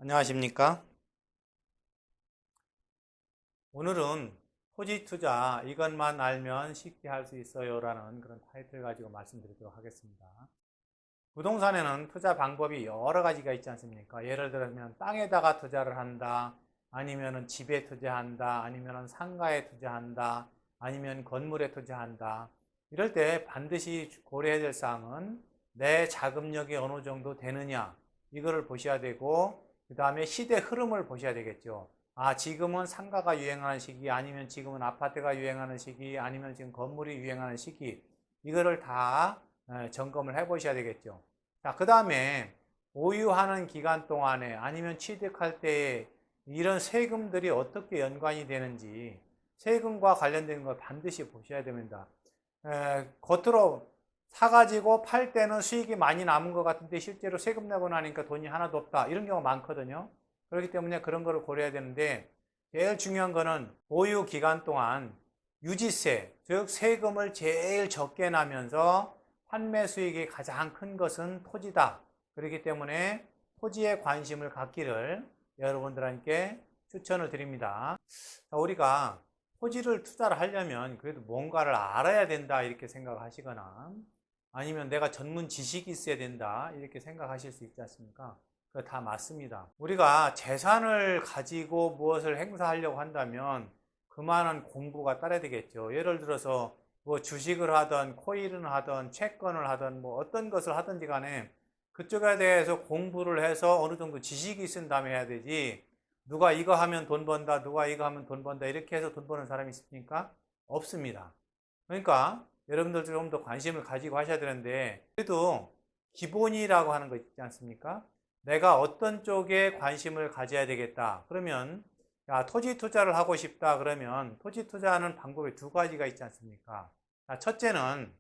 안녕하십니까? 오늘은 토지 투자 이것만 알면 쉽게 할 수 있어요 라는 그런 타이틀 가지고 말씀드리도록 하겠습니다. 부동산에는 투자 방법이 여러 가지가 있지 않습니까? 예를 들면 땅에다가 투자를 한다, 아니면 집에 투자한다, 아니면 상가에 투자한다, 아니면 건물에 투자한다. 이럴 때 반드시 고려해야 될 사항은 내 자금력이 어느 정도 되느냐, 이거를 보셔야 되고, 그 다음에 시대 흐름을 보셔야 되겠죠. 지금은 상가가 유행하는 시기, 아니면 지금은 아파트가 유행하는 시기, 아니면 지금 건물이 유행하는 시기, 이거를 다 점검을 해 보셔야 되겠죠. 자, 그 다음에 보유하는 기간 동안에 아니면 취득할 때에 이런 세금들이 어떻게 연관이 되는지 세금과 관련된 걸 반드시 보셔야 됩니다. 겉으로 사가지고 팔 때는 수익이 많이 남은 것 같은데 실제로 세금 내고 나니까 돈이 하나도 없다. 이런 경우가 많거든요. 그렇기 때문에 그런 거를 고려해야 되는데 제일 중요한 거는 보유 기간 동안 유지세, 즉 세금을 제일 적게 나면서 판매 수익이 가장 큰 것은 토지다. 그렇기 때문에 토지에 관심을 갖기를 여러분들께 추천을 드립니다. 우리가 토지를 투자를 하려면 그래도 뭔가를 알아야 된다 이렇게 생각하시거나 아니면 내가 전문 지식이 있어야 된다 이렇게 생각하실 수 있지 않습니까? 그거 다 맞습니다. 우리가 재산을 가지고 무엇을 행사하려고 한다면 그만한 공부가 따라야 되겠죠. 예를 들어서 뭐 주식을 하든 코인을 하든 채권을 하든 뭐 어떤 것을 하든지 간에 그쪽에 대해서 공부를 해서 어느 정도 지식이 있은 다음에 해야 되지. 누가 이거 하면 돈 번다, 누가 이거 하면 돈 번다 이렇게 해서 돈 버는 사람이 있습니까? 없습니다. 그러니까 여러분들 좀 더 관심을 가지고 하셔야 되는데 그래도 기본이라고 하는 거 있지 않습니까? 내가 어떤 쪽에 관심을 가져야 되겠다. 그러면 토지 투자를 하고 싶다. 그러면 토지 투자하는 방법이 두 가지가 있지 않습니까? 첫째는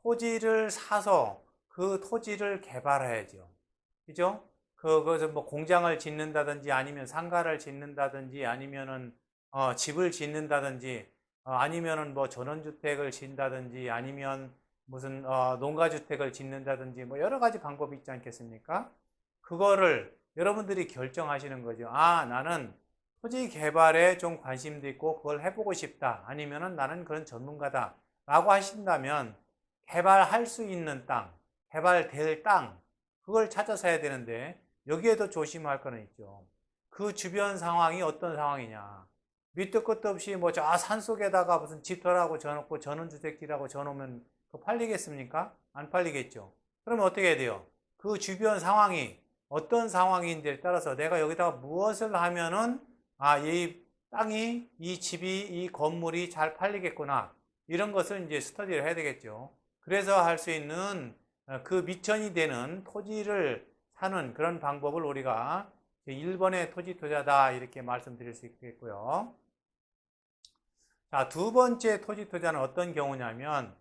토지를 사서 그 토지를 개발해야죠. 그죠? 그것을 뭐 공장을 짓는다든지 아니면 상가를 짓는다든지 아니면은 집을 짓는다든지 아니면은 뭐 전원주택을 짓는다든지 아니면 무슨 농가주택을 짓는다든지 뭐 여러 가지 방법이 있지 않겠습니까? 그거를 여러분들이 결정하시는 거죠. 나는 토지 개발에 좀 관심도 있고 그걸 해보고 싶다. 아니면은 나는 그런 전문가다. 라고 하신다면 개발할 수 있는 땅, 개발될 땅, 그걸 찾아서 해야 되는데 여기에도 조심할 거는 있죠. 그 주변 상황이 어떤 상황이냐. 밑도 끝도 없이 뭐 저 산속에다가 무슨 집터라고 져놓고 전원주택지라고 져놓으면 그거 팔리겠습니까? 안 팔리겠죠. 그러면 어떻게 해야 돼요? 그 주변 상황이 어떤 상황인지에 따라서 내가 여기다가 무엇을 하면은 이 땅이, 이 집이, 이 건물이 잘 팔리겠구나. 이런 것을 이제 스터디를 해야 되겠죠. 그래서 할 수 있는 그 미천이 되는 토지를 사는 그런 방법을 우리가 1번의 토지 투자다 이렇게 말씀드릴 수 있겠고요. 자, 두 번째 토지 투자는 어떤 경우냐면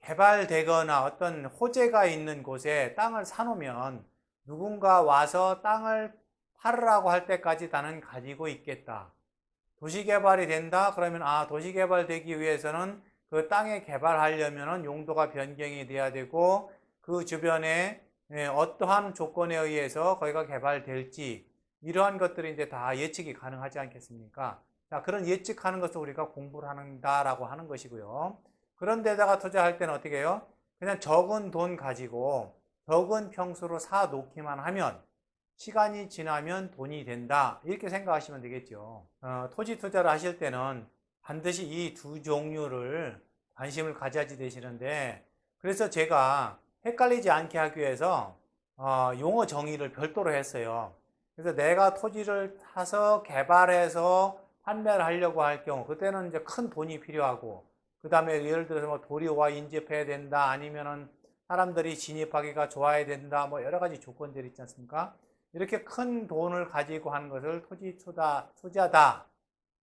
개발되거나 어떤 호재가 있는 곳에 땅을 사놓으면 누군가 와서 땅을 팔으라고 할 때까지 나는 가지고 있겠다. 도시개발이 된다? 그러면 도시개발되기 위해서는 그 땅에 개발하려면 용도가 변경이 돼야 되고 그 주변에 어떠한 조건에 의해서 거기가 개발될지 이러한 것들이 이제 다 예측이 가능하지 않겠습니까? 자, 그런 예측하는 것을 우리가 공부를 한다라고 하는 것이고요. 그런 데다가 투자할 때는 어떻게 해요? 그냥 적은 돈 가지고 적은 평수로 사 놓기만 하면 시간이 지나면 돈이 된다. 이렇게 생각하시면 되겠죠. 토지 투자를 하실 때는 반드시 이 두 종류를 관심을 가져야지 되시는데 그래서 제가 헷갈리지 않게 하기 위해서 용어 정의를 별도로 했어요. 그래서 내가 토지를 사서 개발해서 판매를 하려고 할 경우 그때는 이제 큰 돈이 필요하고 그 다음에 예를 들어서 뭐 도리와 인접해야 된다 아니면은 사람들이 진입하기가 좋아야 된다 뭐 여러 가지 조건들이 있지 않습니까? 이렇게 큰 돈을 가지고 하는 것을 토지 투자다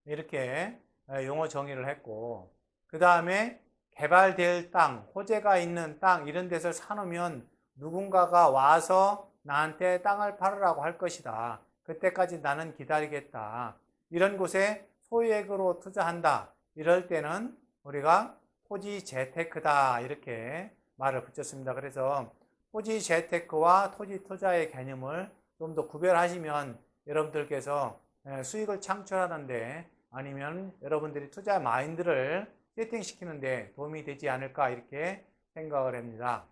이렇게 용어 정의를 했고 그 다음에 개발될 땅, 호재가 있는 땅 이런 데서 사놓으면 누군가가 와서 나한테 땅을 팔으라고 할 것이다. 그때까지 나는 기다리겠다. 이런 곳에 소액으로 투자한다. 이럴 때는 우리가 토지 재테크다 이렇게 말을 붙였습니다. 그래서 토지 재테크와 토지 투자의 개념을 좀 더 구별하시면 여러분들께서 수익을 창출하는데 아니면 여러분들이 투자 마인드를 세팅시키는데 도움이 되지 않을까 이렇게 생각을 합니다.